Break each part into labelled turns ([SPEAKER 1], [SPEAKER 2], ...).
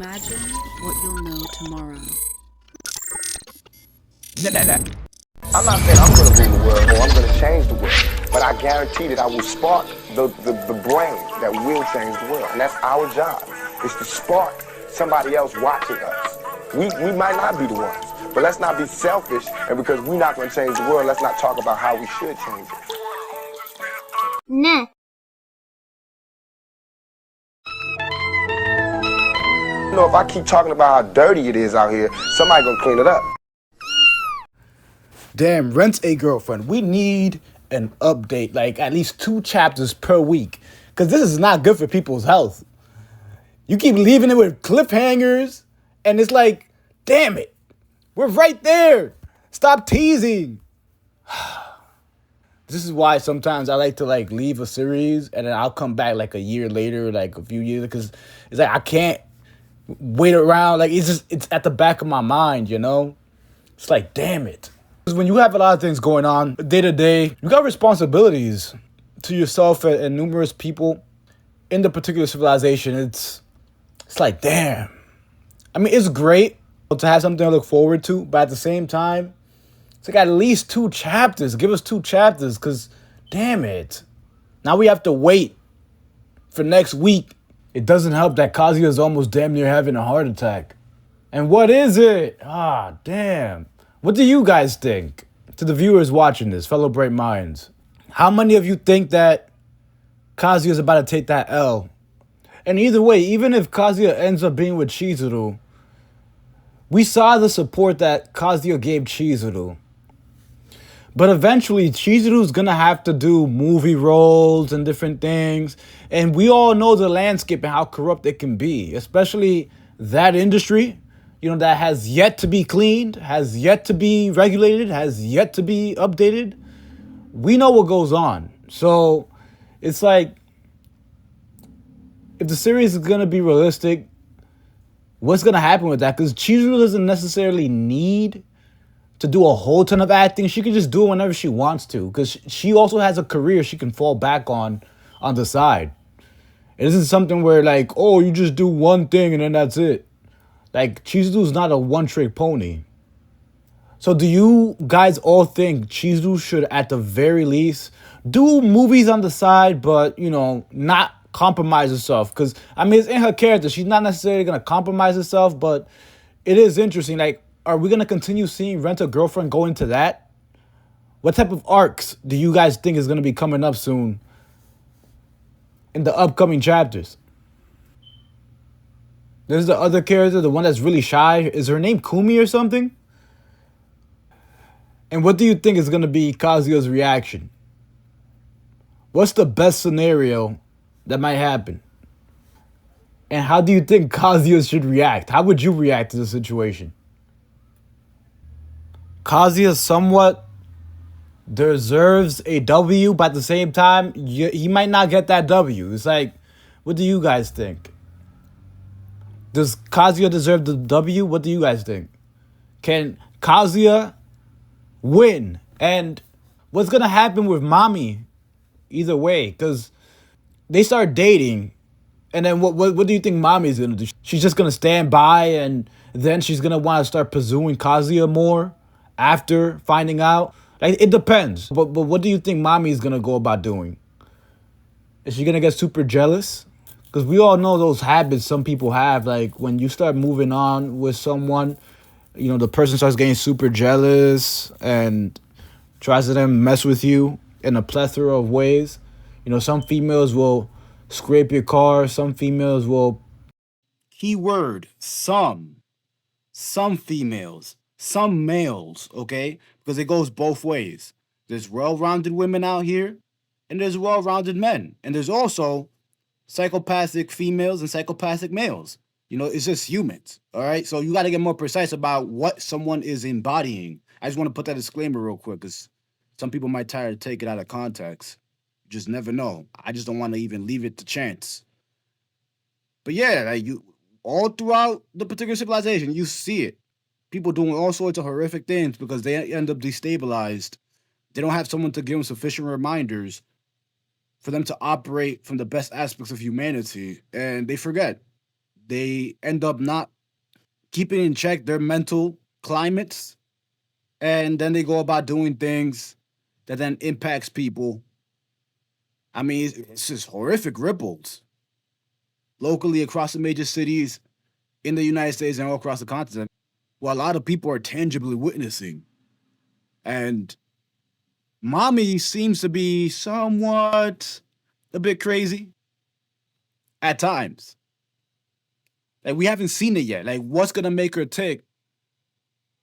[SPEAKER 1] Imagine what you'll know tomorrow.
[SPEAKER 2] Nah. I'm not saying I'm going to rule the world or I'm going to change the world, but I guarantee that I will spark the brain that will change the world. And that's our job, is to spark somebody else watching us. We might not be the ones, but let's not be selfish, and because we're not going to change the world, let's not talk about how we should change it.
[SPEAKER 3] Nah.
[SPEAKER 2] You know, if I keep talking about how dirty it is out here, somebody going to clean it up.
[SPEAKER 4] Damn, Rent a Girlfriend. We need an update, like at least 2 chapters per week. Because this is not good for people's health. You keep leaving it with cliffhangers, and it's like, damn it, we're right there. Stop teasing. This is why sometimes I like to leave a series, and then I'll come back like a year later, like a few years, because it's like I can't wait around. Like it's at the back of my mind, you know? It's like, damn it. When you have a lot of things going on day to day, you got responsibilities to yourself and numerous people in the particular civilization. It's like, damn. I mean, it's great to have something to look forward to, but at the same time, it's like at least 2 chapters. Give us 2 chapters, because damn it. Now we have to wait for next week. It doesn't help that Kazuya is almost damn near having a heart attack. And what is it? Ah, damn. What do you guys think? To the viewers watching this, fellow bright minds, how many of you think that Kazuya is about to take that L? And either way, even if Kazuya ends up being with Chizuru, we saw the support that Kazuya gave Chizuru. But eventually, Chizuru's gonna have to do movie roles and different things. And we all know the landscape and how corrupt it can be, especially that industry. You know, that has yet to be cleaned, has yet to be regulated, has yet to be updated. We know what goes on. So it's like, if the series is going to be realistic, what's going to happen with that? Because Chizuru doesn't necessarily need to do a whole ton of acting. She can just do it whenever she wants to, because she also has a career she can fall back on the side. It isn't something where like, oh, you just do one thing and then that's it. Like, Chizuru's not a one-trick pony. So do you guys all think Chizuru should, at the very least, do movies on the side, but, you know, not compromise herself? Because, I mean, it's in her character. She's not necessarily going to compromise herself, but it is interesting. Like, are we going to continue seeing Rent a Girlfriend go into that? What type of arcs do you guys think is going to be coming up soon in the upcoming chapters? There's the other character, the one that's really shy. Is her name Kumi or something? And what do you think is going to be Kazuya's reaction? What's the best scenario that might happen? And how do you think Kazuya should react? How would you react to the situation? Kazuya somewhat deserves a W, but at the same time, he might not get that W. It's like, what do you guys think? Does Kazuya deserve the W? What do you guys think? Can Kazuya win? And what's going to happen with Mami either way? Because they start dating. And then what do you think Mami's going to do? She's just going to stand by, and then she's going to want to start pursuing Kazuya more after finding out? Like, it depends. But what do you think Mami's going to go about doing? Is she going to get super jealous? Because we all know those habits some people have. Like, when you start moving on with someone, you know, the person starts getting super jealous and tries to then mess with you in a plethora of ways. You know, some females will scrape your car. Some females will... Keyword, some. Some females. Some males, okay? Because it goes both ways. There's well-rounded women out here, and there's well-rounded men. And there's also psychopathic females and psychopathic males. You know, it's just humans, all right? So you got to get more precise about what someone is embodying. I just want to put that disclaimer real quick, because some people might try to take it out of context. You just never know. I just don't want to even leave it to chance. But yeah, like, you all throughout the particular civilization, you see it. People doing all sorts of horrific things because they end up destabilized. They don't have someone to give them sufficient reminders for them to operate from the best aspects of humanity, and they forget. they end up not keeping in check their mental climates, and then they go about doing things that then impacts people. I mean, it's just horrific ripples locally across the major cities in the United States and all across the continent, what a lot of people are tangibly witnessing. And mommy seems to be somewhat a bit crazy at times. Like, we haven't seen it yet. Like, what's gonna make her tick?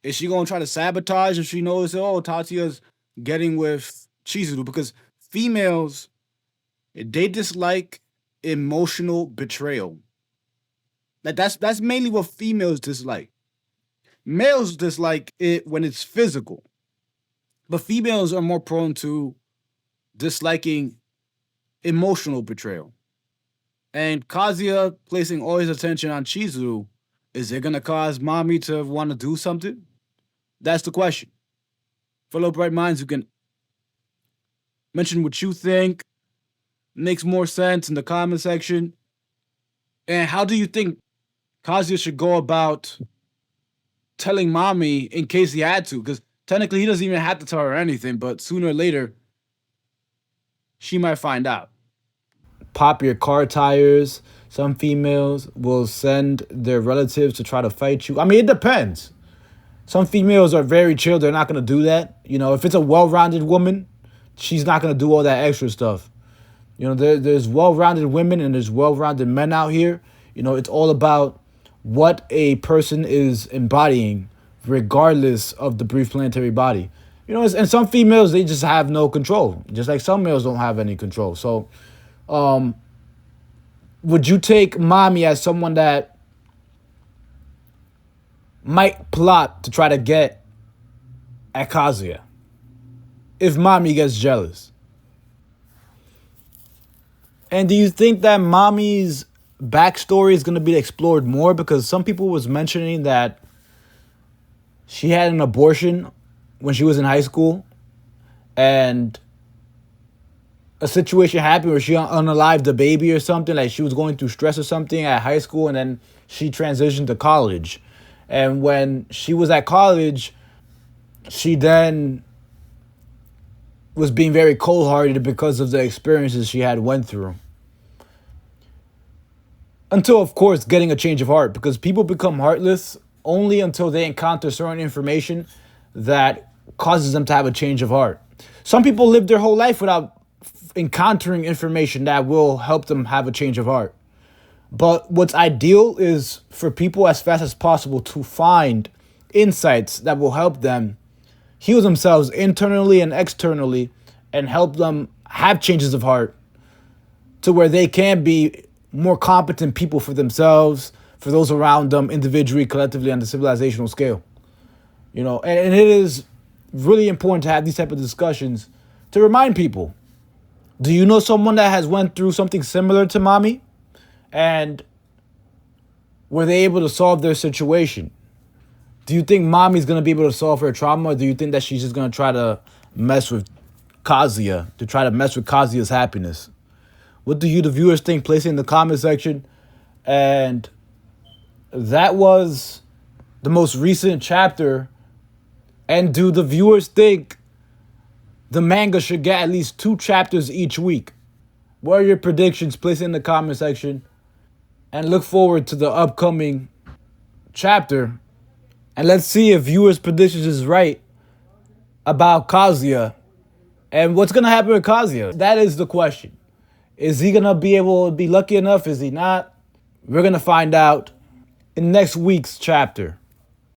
[SPEAKER 4] Is she gonna try to sabotage if she knows, oh, Tatsuya's getting with Chizuru? Because females, they dislike emotional betrayal. Like, that's mainly what females dislike. Males dislike it when it's physical, but females are more prone to disliking emotional betrayal. And Kazuya placing all his attention on Chizuru, is it gonna cause mommy to want to do something? That's the question. Fellow bright minds, you can mention what you think makes more sense in the comment section. And how do you think Kazuya should go about telling mommy in case he had to? Because technically he doesn't even have to tell her anything, but sooner or later, she might find out. Pop your car tires. Some females will send their relatives to try to fight you. I mean, it depends. Some females are very chill. They're not going to do that. You know, if it's a well-rounded woman, she's not going to do all that extra stuff. You know, there's well-rounded women and there's well-rounded men out here. You know, it's all about what a person is embodying, regardless of the brief planetary body. You know, and some females, they just have no control. Just like some males don't have any control. So, would you take mommy as someone that might plot to try to get at Kazuya if mommy gets jealous? And do you think that mommy's backstory is going to be explored more? Because some people was mentioning that she had an abortion when she was in high school, and a situation happened where she unalived the baby or something. Like, she was going through stress or something at high school, and then she transitioned to college. And when she was at college, she then was being very cold-hearted because of the experiences she had went through. Until, of course, getting a change of heart. Because people become heartless only until they encounter certain information that causes them to have a change of heart. Some people live their whole life without encountering information that will help them have a change of heart. But what's ideal is for people as fast as possible to find insights that will help them heal themselves internally and externally and help them have changes of heart to where they can be more competent people for themselves, for those around them, individually, collectively, on the civilizational scale. You know, and it is really important to have these type of discussions to remind people. Do you know someone that has went through something similar to mommy? And were they able to solve their situation? Do you think mommy's going to be able to solve her trauma? Or do you think that she's just going to try to mess with Kazuya, to try to mess with Kazuya's happiness? What do you, the viewers, think? Place it in the comment section. And that was the most recent chapter. And do the viewers think the manga should get at least 2 chapters each week? What are your predictions? Place it in the comment section. And look forward to the upcoming chapter. And let's see if viewers' predictions is right about Kazuya. And what's going to happen with Kazuya? That is the question. Is he going to be able to be lucky enough? Is he not? We're going to find out in next week's chapter.